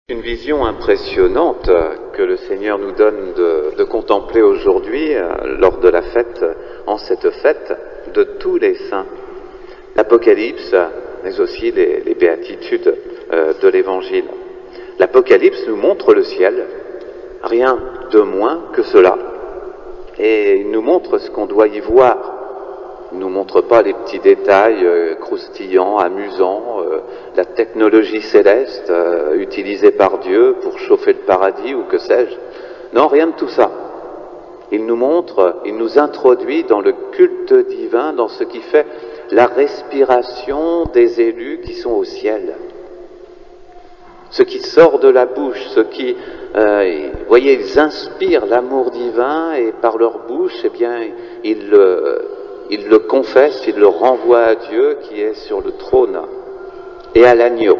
Une vision impressionnante que le Seigneur nous donne de contempler aujourd'hui lors de la fête, en cette fête de tous les saints. L'Apocalypse, mais aussi les béatitudes de l'Évangile. L'Apocalypse nous montre le ciel, rien de moins que cela. Et il nous montre ce qu'on doit y voir. Il ne nous montre pas les petits détails croustillants, amusants, la technologie céleste utilisée par Dieu pour chauffer le paradis ou que sais-je. Non, rien de tout ça. Il nous montre, il nous introduit dans le culte divin, dans ce qui fait la respiration des élus qui sont au ciel. Ce qui sort de la bouche, ce qui, vous voyez, ils inspirent l'amour divin et par leur bouche, eh bien, ils le confessent, ils le renvoient à Dieu qui est sur le trône et à l'agneau.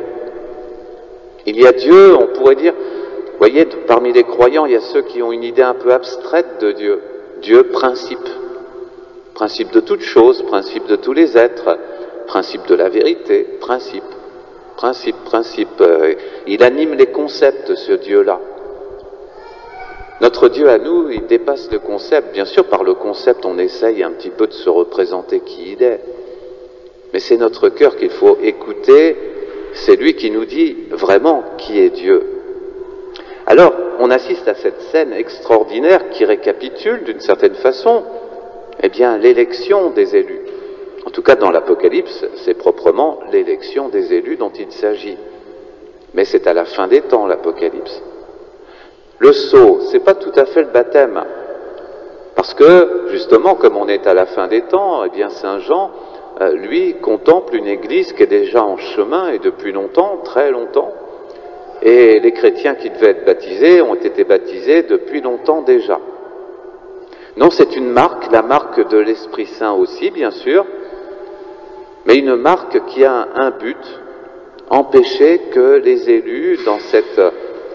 Il y a Dieu, on pourrait dire, vous voyez, parmi les croyants, il y a ceux qui ont une idée un peu abstraite de Dieu. Dieu, principe. Principe de toutes choses, principe de tous les êtres, principe de la vérité, principe. Il anime les concepts, ce Dieu-là. Notre Dieu à nous, il dépasse le concept. Bien sûr, par le concept, on essaye un petit peu de se représenter qui il est. Mais c'est notre cœur qu'il faut écouter. C'est lui qui nous dit vraiment qui est Dieu. Alors, on assiste à cette scène extraordinaire qui récapitule d'une certaine façon, eh bien, l'élection des élus. En tout cas, dans l'Apocalypse, c'est proprement l'élection des élus dont il s'agit. Mais c'est à la fin des temps, l'Apocalypse. Le sceau, c'est pas tout à fait le baptême. Parce que, justement, comme on est à la fin des temps, eh bien, Saint Jean, lui, contemple une église qui est déjà en chemin et depuis longtemps, très longtemps. Et les chrétiens qui devaient être baptisés ont été baptisés depuis longtemps déjà. Non, c'est une marque, la marque de l'Esprit Saint aussi, bien sûr, mais une marque qui a un but, empêcher que les élus, dans cette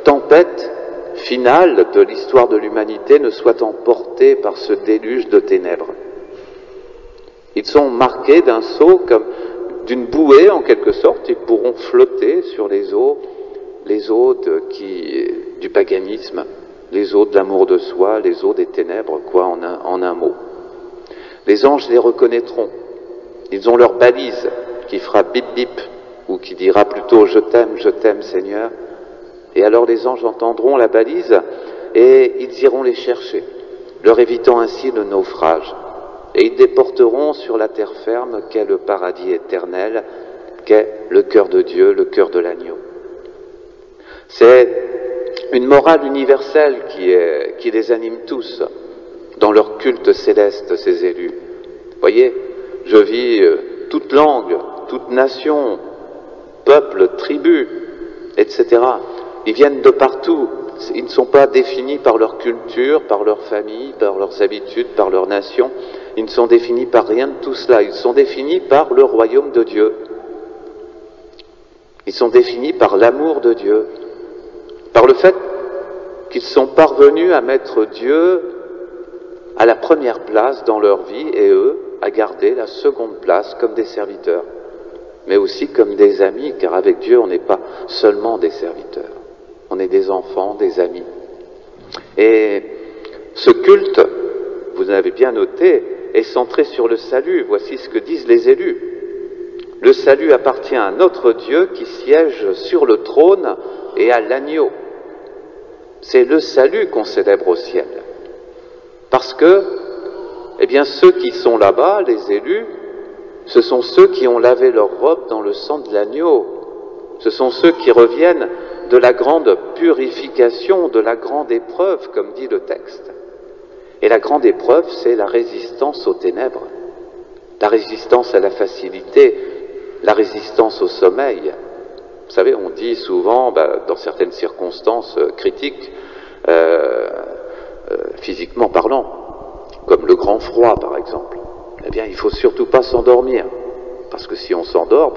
tempête finale de l'histoire de l'humanité, ne soient emportés par ce déluge de ténèbres. Ils sont marqués d'un sceau, comme d'une bouée en quelque sorte, ils pourront flotter sur les eaux du paganisme, les eaux de l'amour de soi, les eaux des ténèbres, quoi, en un mot. Les anges les reconnaîtront. Ils ont leur balise qui fera bip bip, ou qui dira plutôt je t'aime Seigneur. Et alors les anges entendront la balise et ils iront les chercher, leur évitant ainsi le naufrage. Et ils déporteront sur la terre ferme qu'est le paradis éternel, qu'est le cœur de Dieu, le cœur de l'agneau. C'est une morale universelle qui les anime tous dans leur culte céleste, ces élus. Vous voyez, je vis toute langue, toute nation, peuple, tribu, etc. Ils viennent de partout. Ils ne sont pas définis par leur culture, par leur famille, par leurs habitudes, par leur nation. Ils ne sont définis par rien de tout cela. Ils sont définis par le royaume de Dieu. Ils sont définis par l'amour de Dieu. Par le fait qu'ils sont parvenus à mettre Dieu à la première place dans leur vie et eux à garder la seconde place comme des serviteurs, mais aussi comme des amis, car avec Dieu on n'est pas seulement des serviteurs, on est des enfants, des amis. Et ce culte, vous l'avez bien noté, est centré sur le salut. Voici ce que disent les élus. Le salut appartient à notre Dieu qui siège sur le trône et à l'agneau. C'est le salut qu'on célèbre au ciel. Parce que, eh bien, ceux qui sont là-bas, les élus, ce sont ceux qui ont lavé leur robe dans le sang de l'agneau. Ce sont ceux qui reviennent de la grande purification, de la grande épreuve, comme dit le texte. Et la grande épreuve, c'est la résistance aux ténèbres, la résistance à la facilité, la résistance au sommeil. Vous savez, on dit souvent, dans certaines circonstances critiques, physiquement parlant, comme le grand froid par exemple, eh bien il ne faut surtout pas s'endormir, parce que si on s'endort,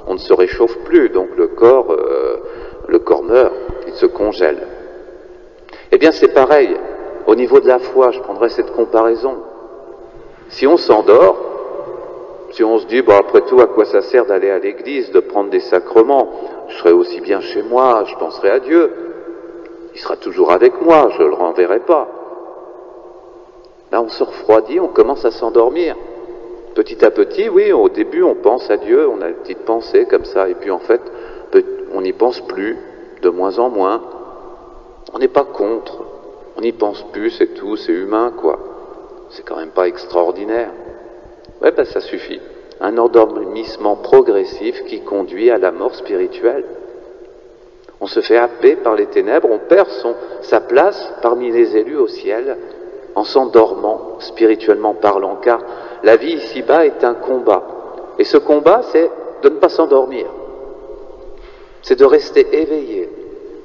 on ne se réchauffe plus, donc le corps meurt, il se congèle. Eh bien c'est pareil, au niveau de la foi, je prendrai cette comparaison. Si on s'endort, si on se dit, après tout, à quoi ça sert d'aller à l'église, de prendre des sacrements? je serai aussi bien chez moi, je penserai à Dieu. Il sera toujours avec moi, je ne le renverrai pas. Là, on se refroidit, on commence à s'endormir. Petit à petit, oui, au début, on pense à Dieu, on a une petite pensée comme ça, et puis en fait, on n'y pense plus, de moins en moins. On n'est pas contre, on n'y pense plus, c'est tout, c'est humain, quoi. C'est quand même pas extraordinaire. Ouais, ben ça suffit. Un endormissement progressif qui conduit à la mort spirituelle. On se fait happer par les ténèbres, on perd sa place parmi les élus au ciel en s'endormant, spirituellement parlant, car la vie ici-bas est un combat. Et ce combat, c'est de ne pas s'endormir. C'est de rester éveillé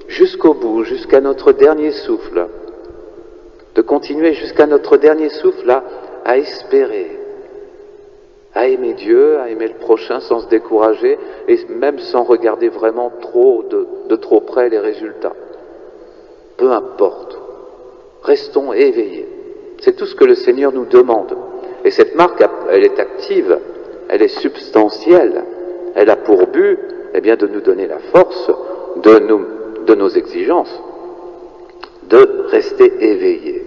jusqu'au bout, jusqu'à notre dernier souffle. De continuer jusqu'à notre dernier souffle à espérer, à aimer Dieu, à aimer le prochain sans se décourager et même sans regarder vraiment de trop près les résultats. Peu importe, restons éveillés. C'est tout ce que le Seigneur nous demande. Et cette marque, elle est active, elle est substantielle, elle a pour but de nous donner la force de nos exigences, de rester éveillés.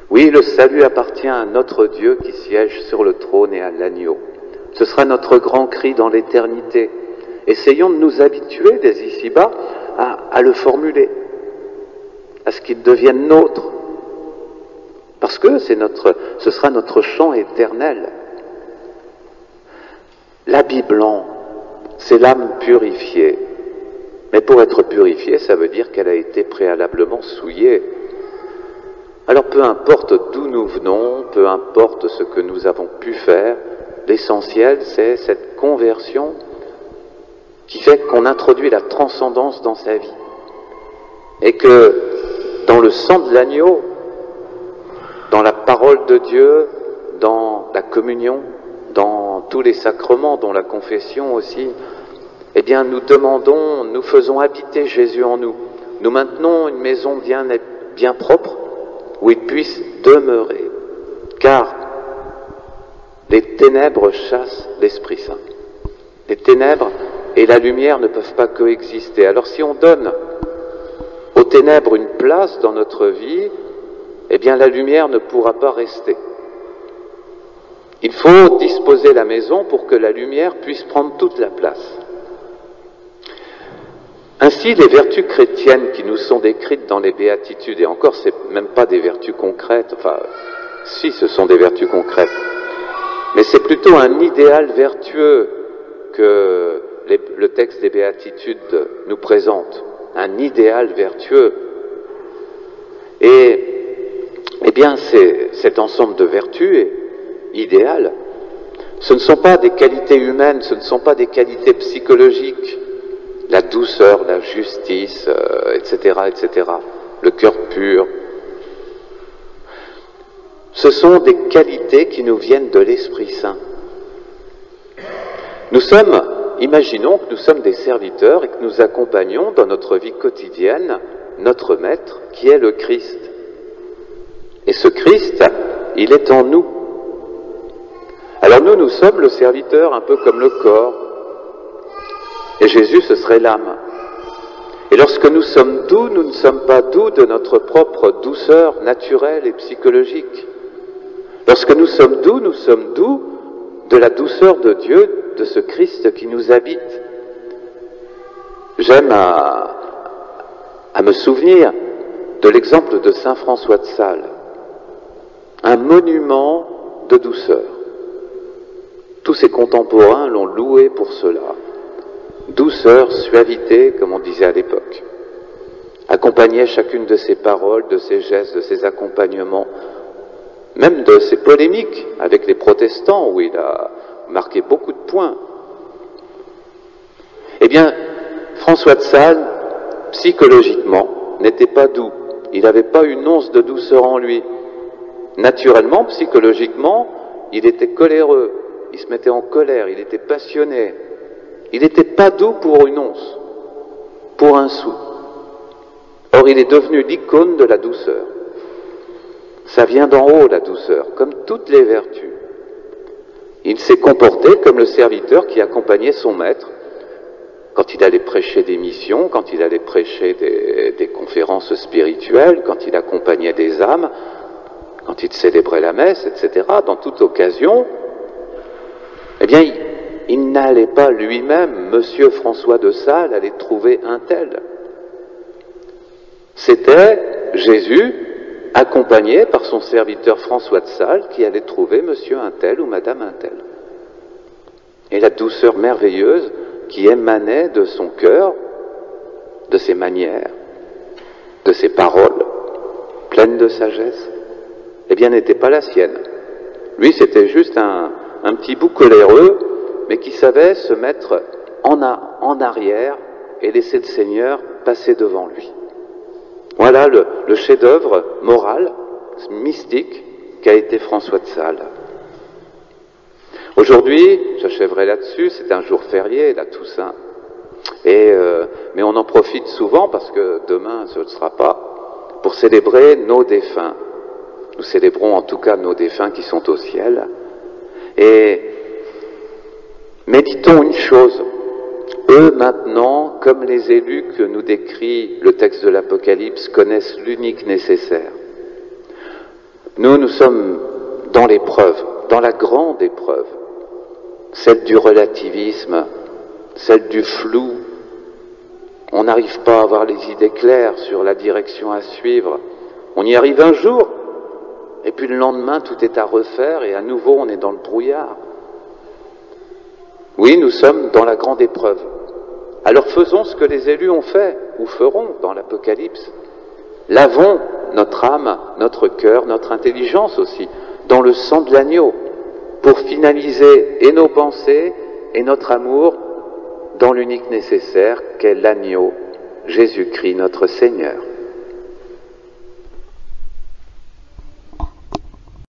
Oui, le salut appartient à notre Dieu qui siège sur le trône et à l'agneau. Ce sera notre grand cri dans l'éternité. Essayons de nous habituer dès ici-bas à le formuler, à ce qu'il devienne nôtre, parce que ce sera notre chant éternel. L'habit blanc, c'est l'âme purifiée. Mais pour être purifiée, ça veut dire qu'elle a été préalablement souillée. Alors peu importe d'où nous venons, peu importe ce que nous avons pu faire, l'essentiel c'est cette conversion qui fait qu'on introduit la transcendance dans sa vie. Et que dans le sang de l'agneau, dans la parole de Dieu, dans la communion, dans tous les sacrements, dont la confession aussi, nous faisons habiter Jésus en nous. Nous maintenons une maison bien propre, où il puisse demeurer, car les ténèbres chassent l'Esprit Saint. Les ténèbres et la lumière ne peuvent pas coexister. Alors si on donne aux ténèbres une place dans notre vie, la lumière ne pourra pas rester. Il faut disposer la maison pour que la lumière puisse prendre toute la place. Ainsi, les vertus chrétiennes qui nous sont décrites dans les béatitudes, et encore, c'est même pas des vertus concrètes, enfin, si, ce sont des vertus concrètes, mais c'est plutôt un idéal vertueux que le texte des béatitudes nous présente, un idéal vertueux. Et, cet ensemble de vertus idéales, ce ne sont pas des qualités humaines, ce ne sont pas des qualités psychologiques, la douceur, la justice, etc., le cœur pur. Ce sont des qualités qui nous viennent de l'Esprit Saint. Imaginons que nous sommes des serviteurs et que nous accompagnons dans notre vie quotidienne notre Maître qui est le Christ. Et ce Christ, il est en nous. Alors nous sommes le serviteur un peu comme le corps. Et Jésus, ce serait l'âme. Et lorsque nous sommes doux, nous ne sommes pas doux de notre propre douceur naturelle et psychologique. Lorsque nous sommes doux de la douceur de Dieu, de ce Christ qui nous habite. J'aime à me souvenir de l'exemple de Saint François de Sales, un monument de douceur. Tous ses contemporains l'ont loué pour cela. Douceur, suavité, comme on disait à l'époque, accompagnait chacune de ses paroles, de ses gestes, de ses accompagnements, même de ses polémiques avec les protestants, où il a marqué beaucoup de points. François de Sales, psychologiquement, n'était pas doux. Il n'avait pas une once de douceur en lui. Naturellement, psychologiquement, il était coléreux, il se mettait en colère, il était passionné. Il n'était pas doux pour une once, pour un sou. Or, il est devenu l'icône de la douceur. Ça vient d'en haut, la douceur, comme toutes les vertus. Il s'est comporté comme le serviteur qui accompagnait son maître. quand il allait prêcher des missions, quand il allait prêcher des conférences spirituelles, quand il accompagnait des âmes, quand il célébrait la messe, etc., dans toute occasion, eh bien, il n'allait pas lui-même, Monsieur François de Sales, aller trouver un tel. C'était Jésus, accompagné par son serviteur François de Sales, qui allait trouver Monsieur un tel ou Madame un tel. Et la douceur merveilleuse qui émanait de son cœur, de ses manières, de ses paroles, pleines de sagesse, eh bien, n'était pas la sienne. Lui, c'était juste un petit bout coléreux, mais qui savait se mettre en arrière et laisser le Seigneur passer devant lui. Voilà le chef-d'œuvre moral, mystique, qu'a été François de Sales. Aujourd'hui, j'achèverai là-dessus, c'est un jour férié, la Toussaint. Mais on en profite souvent, parce que demain ce ne sera pas, pour célébrer nos défunts. Nous célébrons en tout cas nos défunts qui sont au ciel. Et méditons une chose. Eux maintenant, comme les élus que nous décrit le texte de l'Apocalypse, connaissent l'unique nécessaire. Nous sommes dans l'épreuve, dans la grande épreuve, celle du relativisme, celle du flou. On n'arrive pas à avoir les idées claires sur la direction à suivre. On y arrive un jour, et puis le lendemain, tout est à refaire, et à nouveau, on est dans le brouillard. Oui, nous sommes dans la grande épreuve. Alors faisons ce que les élus ont fait, ou feront dans l'Apocalypse. Lavons notre âme, notre cœur, notre intelligence aussi, dans le sang de l'agneau, pour finaliser et nos pensées et notre amour dans l'unique nécessaire qu'est l'agneau, Jésus-Christ notre Seigneur.